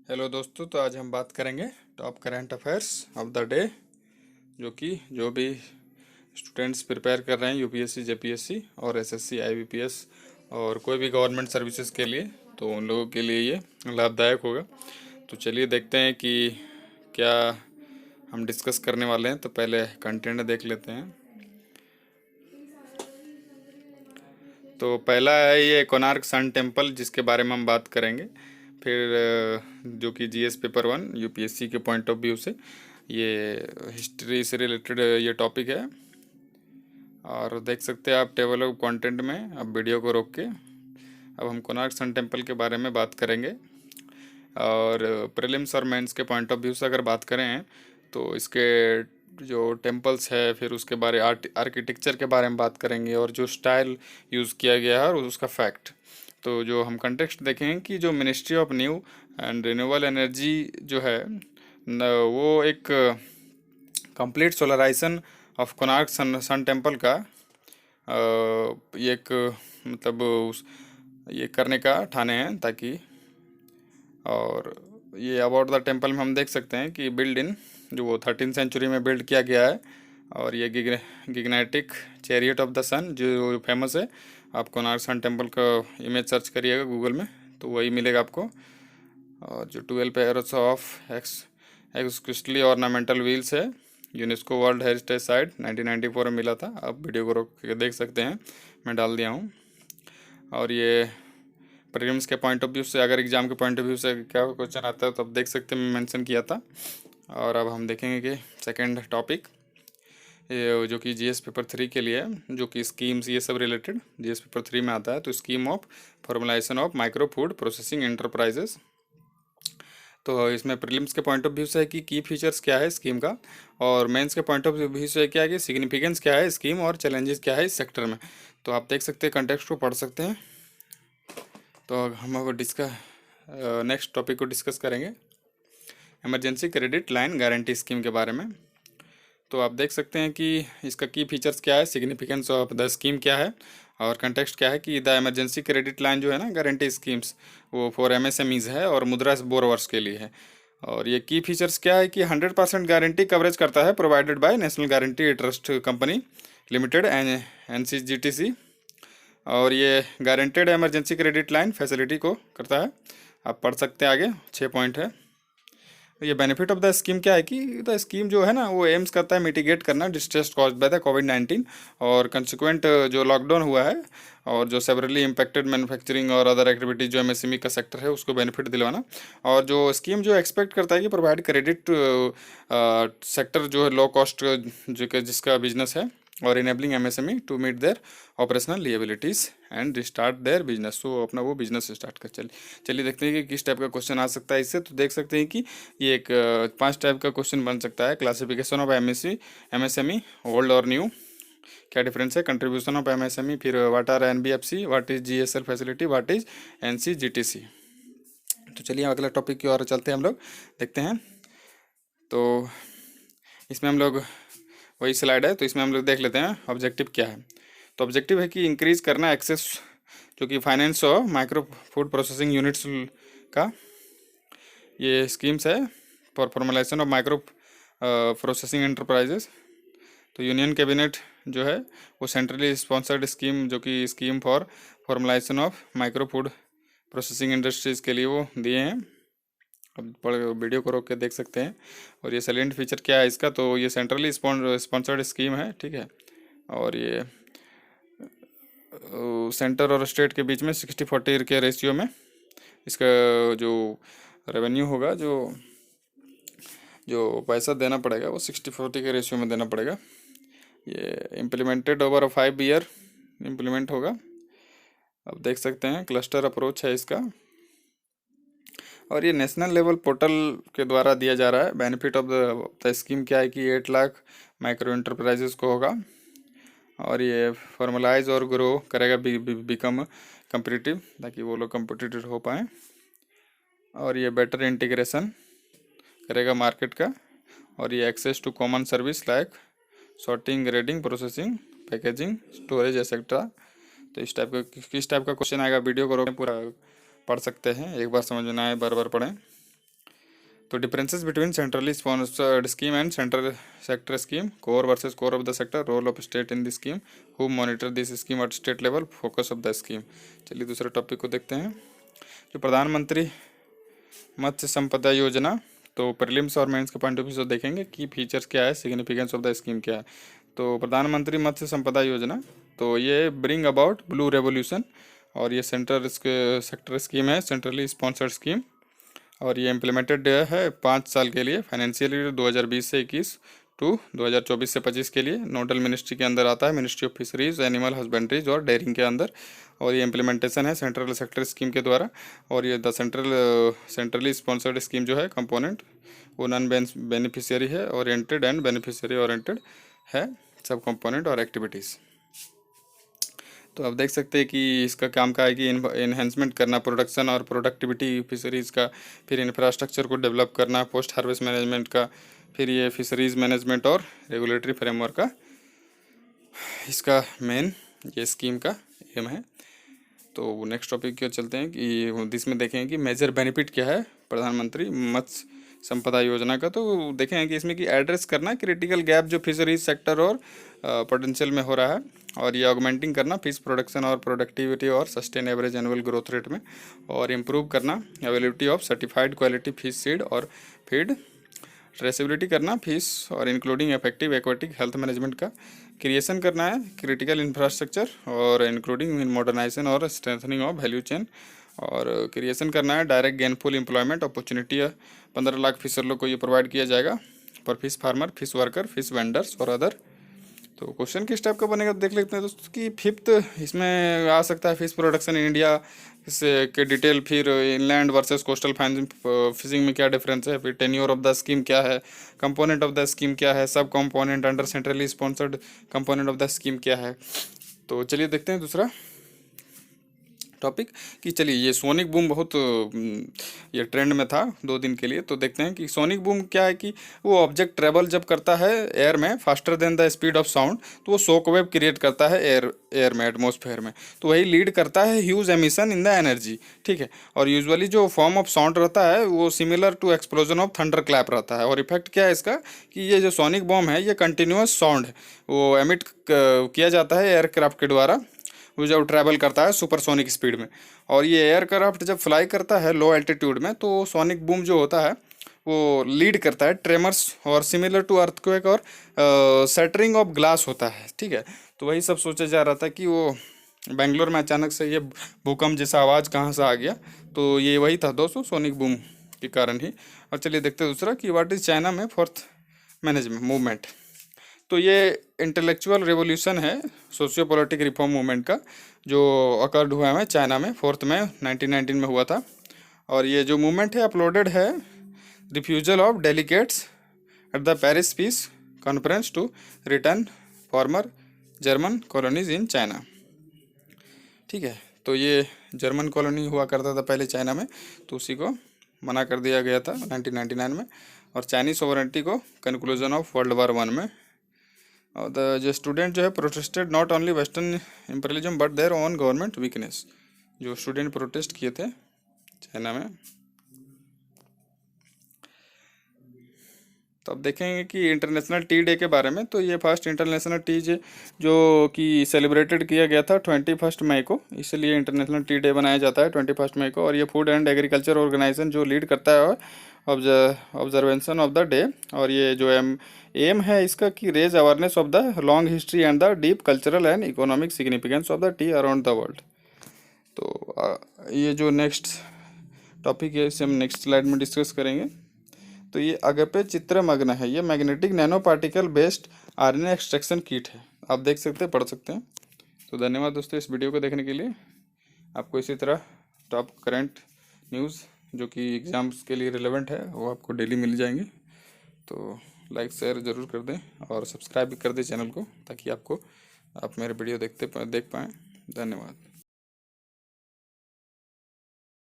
Hello दोस्तों, तो आज हम बात करेंगे top current affairs of the day. जो भी स्टूडेंट्स प्रिपेयर कर रहे हैं यूपीएससी, जेपीएससी और एसएससी, आईबीपीएस और कोई भी गवर्नमेंट सर्विसेज के लिए, तो उन लोगों के लिए ये लाभदायक होगा। तो चलिए देखते हैं कि क्या हम डिस्कस करने वाले हैं। तो पहले कंटेंट देख लेते हैं। तो पहला है ये कोणार्क सन टेम्पल, जिसके बारे में हम बात करेंगे। फिर जो कि जीएस पेपर 1 यूपीएससी के पॉइंट ऑफ व्यू से ये हिस्ट्री से रिलेटेड ये टॉपिक है। और देख सकते हैं आप टेबल ऑफ कंटेंट में। अब वीडियो को रोक के अब हम कोणार्क सन टेम्पल के बारे में बात करेंगे। और प्रीलिम्स और मेंस के पॉइंट ऑफ व्यू से अगर बात करें तो इसके जो टेम्पल्स है, फिर उसके बारे आर्किटेक्चर के बारे में बात करेंगे और जो स्टाइल यूज़ किया गया है और उसका फैक्ट। तो जो हम कंटेक्स्ट देखेंगे कि जो ministry of new and renewable energy जो है वो एक complete solarization of Konark sun temple का ये एक मतलब ये करने का ठाने हैं, ताकि और ये अबाउट द टेम्पल में हम देख सकते हैं कि बिल्ड इन जो वो 13th सेंचुरी में बिल्ड किया गया है। और ये गिग्नेटिक चैरियट ऑफ द सन जो फेमस है। आप कोणार्क सन टेम्पल का इमेज सर्च करिएगा गूगल में तो वही मिलेगा आपको। और जो 12 pairs of exclusively ornamental wheels है, यूनेस्को वर्ल्ड हेरिटेज साइट 1994 में मिला था। आप वीडियो को रोक के देख सकते हैं, मैं डाल दिया हूँ। और ये प्रीलिम्स के पॉइंट ऑफ व्यू से, अगर एग्जाम के पॉइंट ऑफ व्यू से क्या क्वेश्चन आता है तो आप देख सकते हैं, मैं मेंशन किया था। और अब हम देखेंगे कि सेकंड टॉपिक ये जो कि जीएस पेपर 3 के लिए है, जो कि स्कीम्स ये सब रिलेटेड जीएस पेपर 3 में आता है। तो scheme of formalisation of micro food processing enterprises. तो इसमें प्रीलिम्स के पॉइंट ऑफ व्यू से है कि की फीचर्स क्या है स्कीम का, और मेंस के पॉइंट ऑफ व्यू से क्या है कि सिग्निफिकेंस क्या है स्कीम और चैलेंजेस क्या है इस सेक्टर में। तो आप देख सकते हैं, कंटेक्स्ट को पढ़ सकते हैं। तो हम अब नेक्स्ट टॉपिक को डिस्कस करेंगे, emergency credit line guarantee scheme के बारे में। तो आप देख सकते हैं कि इसका की फीचर्स क्या है, सिग्निफिकेंस ऑफ द स्कीम क्या है, और कंटेक्स्ट क्या है कि द इमरजेंसी क्रेडिट लाइन जो है ना गारंटी स्कीम्स, वो फॉर एमएसएमईज है और मुद्रा बोरोवर्स के लिए है। और ये की फीचर्स क्या है कि 100% गारंटी कवरेज करता है, provided by national guarantee trust company limited NCGTC। और ये guaranteed emergency credit line facility को करता है। आप पढ़ सकते हैं, आगे 6 पॉइंट है। ये बेनिफिट ऑफ द स्कीम क्या है कि द स्कीम जो है ना वो एम्स करता है मिटिगेट करना डिस्ट्रेस कॉज्ड बाय द कोविड-19 और कंसिक्वेंट जो लॉकडाउन हुआ है, और जो सेवरली इम्पैक्टेड मैन्युफैक्चरिंग और अदर एक्टिविटीज जो एमएसएमई का सेक्टर है उसको बेनिफिट दिलवाना। और जो स्कीम जो एक्सपेक्ट करता है कि प्रोवाइड क्रेडिट सेक्टर जो है लो कॉस्ट जो कि जिसका बिजनेस है, और enabling MSME to meet their operational liabilities and restart their business. तो अपना वो बिजनेस स्टार्ट कर चलिए देखते हैं कि किस टाइप का क्वेश्चन आ सकता है इससे। तो देख सकते हैं कि ये एक 5 टाइप का क्वेश्चन बन सकता है। क्लासिफिकेशन ऑफ एमएसएमई ओल्ड और न्यू, क्या डिफरेंस है, कंट्रीब्यूशन ऑफ एमएसएमई, फिर what are NBFC, what is GSL facility, what is NCGTC. तो चलिए अगला टॉपिक की ओर चलते हैं, हम लोग देखते हैं। तो इसमें हम लोग वही स्लाइड है, तो इसमें हम लोग देख लेते हैं ऑब्जेक्टिव क्या है। तो ऑब्जेक्टिव है कि इंक्रीज करना एक्सेस जो कि फाइनेंस और माइक्रो फूड प्रोसेसिंग यूनिट्स का ये स्कीम्स है for formalisation of micro processing enterprises. तो यूनियन कैबिनेट जो है वो सेंट्रली स्पॉन्सर्ड स्कीम जो कि scheme for formalisation of micro food processing industries के लिए वो दिए हैं। अब वीडियो को रोक के देख सकते हैं। और ये सैलेंट फीचर क्या है इसका, तो ये सेंट्रली स्पॉन्सर्ड स्कीम है, ठीक है। और ये सेंटर और स्टेट के बीच में 60-40 के रेशियो में इसका जो रेवेन्यू होगा, जो जो पैसा देना पड़ेगा वो 60-40 के रेशियो में देना पड़ेगा। ये इम्प्लीमेंटेड ओवर 5 ईयर इम्प्लीमेंट होगा। अब देख सकते हैं क्लस्टर अप्रोच है इसका। और ये नेशनल लेवल पोर्टल के द्वारा दिया जा रहा है। बेनिफिट ऑफ द स्कीम क्या है कि 8 लाख माइक्रो इंटरप्राइजेस को होगा, और ये फॉर्मलाइज और ग्रो करेगा, बिकम कम्पिटिटिव, ताकि वो लोग कम्पिटिटिव हो पाएँ। और ये बेटर इंटीग्रेशन करेगा मार्केट का, और ये access to common service like sorting, grading, processing, packaging, storage etcetera. तो इस टाइप का किस टाइप का क्वेश्चन आएगा, वीडियो को रोकें, पूरा पढ़ सकते हैं, एक बार समझ में आए बार बार पढ़ें। तो differences between centrally sponsored scheme and central sector scheme, core versus core of the sector, role of state in the scheme, who monitor this scheme at state level, focus of the scheme. चलिए दूसरे topic को देखते हैं, जो प्रधानमंत्री मत्स्य संपदा योजना। तो प्रीलिम्स और मेंस के पॉइंट ऑफ व्यू से देखेंगे कि फीचर्स क्या है, सिग्निफिकेंस ऑफ द स्कीम क्या है। तो प्रधानमंत्री मत्स्य संपदा योजना, तो ये ब्रिंग अबाउट ब्लू रेवोल्यूशन, और ये सेंट्रल सेक्टर स्कीम है, सेंट्रली स्पॉन्सर्ड स्कीम, और ये इम्प्लीमेंटेड है 5 साल के लिए, फाइनेंशियल ईयर 2020 से 21 टू 2024 से 25 के लिए। नोडल मिनिस्ट्री के अंदर आता है, मिनिस्ट्री ऑफ फिशरीज, एनिमल हस्बेंड्रीज और डेयरिंग के अंदर, और ये इम्प्लीमेंटेशन है सेंट्रल सेक्टर स्कीम के द्वारा। और ये द सेंट्रली स्पॉन्सर्ड स्कीम जो है कंपोनेंट, वो नॉन बेनिफिशियरी है ओरिएंटेड एंड बेनिफिशियरी ओरिएंटेड है, सब कंपोनेंट और एक्टिविटीज़। तो आप देख सकते हैं कि इसका काम का है कि इन्हेंसमेंट करना प्रोडक्शन और प्रोडक्टिविटी फिशरीज़ का, फिर इंफ्रास्ट्रक्चर को डेवलप करना, पोस्ट हार्वेस्ट मैनेजमेंट का, फिर ये फिशरीज़ मैनेजमेंट और रेगुलेटरी फ्रेमवर्क का इसका मेन ये स्कीम का एम है। तो नेक्स्ट टॉपिक की ओर चलते हैं कि इसमें देखें कि मेजर बेनिफिट क्या है प्रधानमंत्री मत्स्य संपदा योजना का। तो देखें कि इसमें कि एड्रेस करना क्रिटिकल गैप जो फिशरीज सेक्टर और पोटेंशियल में हो रहा है, और ये ऑगमेंटिंग करना फिश प्रोडक्शन और प्रोडक्टिविटी और sustain average annual growth rate में, और इम्प्रूव करना availability of certified quality fish seed और फीड, ट्रेसेबिलिटी करना फिश और including effective aquatic health management का, क्रिएशन करना है क्रिटिकल इंफ्रास्ट्रक्चर और इंक्लूडिंग मॉडर्नाइजेशन और स्ट्रेंथनिंग ऑफ वैल्यू चेन, और क्रिएशन करना है direct gainful employment opportunity 15 lakh Fisher को ये प्रोवाइड किया जाएगा for fish farmer, fish worker, fish vendors और अदर। तो क्वेश्चन किस टाइप का बनेगा देख लेते हैं दोस्तों कि 5th इसमें आ सकता है फिश प्रोडक्शन इन इंडिया के डिटेल, फिर इनलैंड वर्सेस कोस्टल फिशिंग में क्या डिफरेंस है, फिर टेन्योर ऑफ द स्कीम क्या है, कंपोनेंट ऑफ द स्कीम क्या है, सब component under centrally sponsored component of the scheme क्या है। तो चलिए देखते हैं दूसरा टॉपिक कि चलिए ये सोनिक बूम बहुत ये ट्रेंड में था 2 दिन के लिए। तो देखते हैं कि सोनिक बूम क्या है कि वो ऑब्जेक्ट ट्रेवल जब करता है एयर में faster than the speed of sound, तो वो शॉक वेव क्रिएट करता है एयर में, एटमॉस्फेयर में, तो वही लीड करता है huge emission in the energy, ठीक है। और यूजुअली जो फॉर्म ऑफ साउंड रहता है वो similar to explosion of thunder clap रहता है। और इफेक्ट क्या है इसका कि ये जो सोनिक बॉम्ब है ये कंटिन्यूस साउंड है, वो एमिट किया जाता है एयरक्राफ्ट के द्वारा, वो जब ट्रैवल करता है सुपरसोनिक स्पीड में। और ये एयरक्राफ्ट जब फ्लाई करता है लो एल्टीट्यूड में, तो सोनिक बूम जो होता है वो लीड करता है ट्रेमर्स और सिमिलर टू अर्थक्वेक और सैटरिंग ऑफ ग्लास होता है, ठीक है। तो वही सब सोचा जा रहा था कि वो बेंगलोर में अचानक से ये भूकंप जैसा आवाज़ कहाँ से आ गया, तो ये वही था दोस्तों सोनिक बूम के कारण ही। और चलिए देखते हैं दूसरा कि व्हाट इज़ चाइना में 4th मैनेजमेंट मूवमेंट। तो ये इंटेलेक्चुअल रेवोल्यूशन है सोशियो पॉलिटिक रिफॉर्म मूवमेंट का, जो अकर्ड हुआ है चाइना में 4 मई 1919 में हुआ था। और ये जो मूवमेंट है अपलोडेड है refusal of delegates at the Paris peace conference to return former German colonies in China, ठीक है। तो ये जर्मन कॉलोनी हुआ करता था पहले चाइना में, तो उसी को मना कर दिया गया था 1999 में। और चाइनीज सोवरेनिटी को कंक्लूजन ऑफ वर्ल्ड वार 1 में। और जो स्टूडेंट जो है protested not only western imperialism but their own government weakness, जो स्टूडेंट प्रोटेस्ट किए थे चाइना में। तो अब देखेंगे कि इंटरनेशनल टी डे के बारे में। तो ये फर्स्ट इंटरनेशनल टी डे जो कि सेलिब्रेटेड किया गया था 21 मई को, इसलिए इंटरनेशनल टी डे बनाया जाता है 21 मई को। और ये फूड एंड एग्रीकल्चर ऑर्गेनाइजेशन जो लीड करता है ऑब्जर्वेशन ऑफ द डे। और ये जो एम है इसका कि raise awareness of the long history and the deep cultural and economic significance of the tea around the world. तो ये जो नेक्स्ट टॉपिक है इसे हम नेक्स्ट स्लाइड में डिस्कस करेंगे। तो ये अगेपे चित्रमग्न है, ये magnetic nano particle based RNA extraction kit है, आप देख सकते हैं, पढ़ सकते हैं। तो धन्यवाद दोस्तों इस वीडियो को देखने के लिए। आपको इसी तरह टॉप करंट न्यूज़ जो कि एग्ज़ाम्स के लिए रिलेवेंट है वो आपको डेली मिल जाएंगे। तो लाइक शेयर ज़रूर कर दें और सब्सक्राइब भी कर दें चैनल को, ताकि आप मेरे वीडियो देख पाएँ। धन्यवाद।